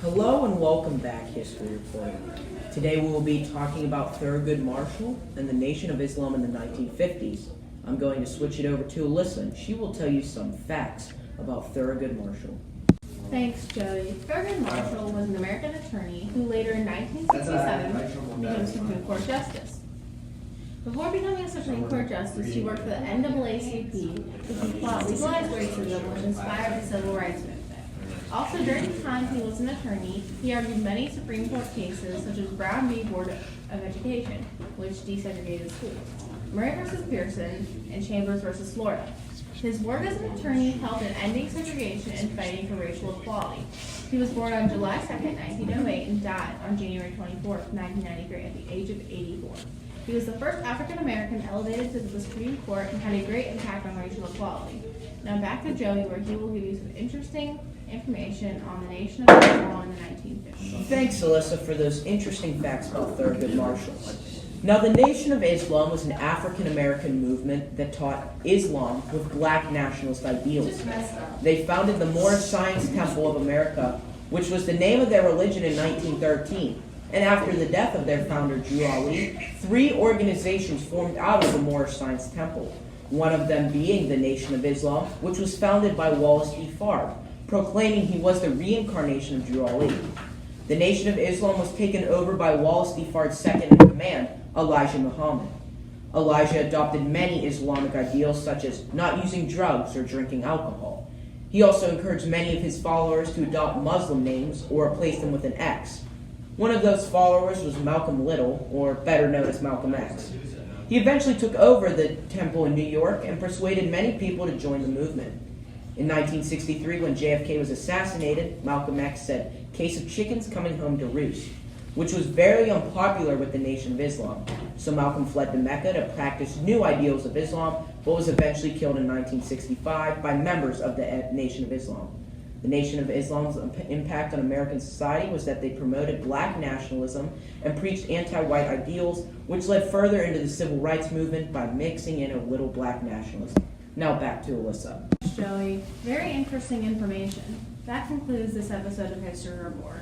Hello and welcome back, History Reporter. Today we will be talking about Thurgood Marshall and the Nation of Islam in the 1950s. I'm going to switch it over to Alyssa, and she will tell you some facts about Thurgood Marshall. Thanks, Joey. Thurgood Marshall was an American attorney who later in 1967 became Supreme Court Justice. Before becoming a Supreme Court Justice, he worked for the NAACP, which fought legalized racism, which inspired the Civil Rights Movement. Also, during the time he was an attorney, he argued many Supreme Court cases, such as Brown v. Board of Education, which desegregated schools, Murray v. Pearson, and Chambers v. Florida. His work as an attorney helped in ending segregation and fighting for racial equality. He was born on July 2, 1908, and died on January 24, 1993, at the age of 84. He was the first African American elevated to the Supreme Court and had a great impact on racial equality. Now back to Joey, where he will give you some interesting information on the Nation of Islam in the 1950s. Thanks, Alyssa, for those interesting facts about Thurgood Marshall. Now, the Nation of Islam was an African-American movement that taught Islam with black nationalist ideals. They founded the Moorish Science Temple of America, which was the name of their religion, in 1913. And after the death of their founder, Drew Ali, 3 organizations formed out of the Moorish Science Temple, one of them being the Nation of Islam, which was founded by Wallace E. Fard, proclaiming he was the reincarnation of Drew Ali. The Nation of Islam was taken over by Wallace E. Fard's second-in-command, Elijah Muhammad. Elijah adopted many Islamic ideals, such as not using drugs or drinking alcohol. He also encouraged many of his followers to adopt Muslim names or replace them with an X. One of those followers was Malcolm Little, or better known as Malcolm X. He eventually took over the temple in New York and persuaded many people to join the movement. In 1963, when JFK was assassinated, Malcolm X said, "Case of chickens coming home to roost," which was very unpopular with the Nation of Islam. So Malcolm fled to Mecca to practice new ideals of Islam, but was eventually killed in 1965 by members of the Nation of Islam. The Nation of Islam's impact on American society was that they promoted black nationalism and preached anti-white ideals, which led further into the civil rights movement by mixing in a little black nationalism. Now back to Alyssa. Joey, very interesting information. That concludes this episode of History Report.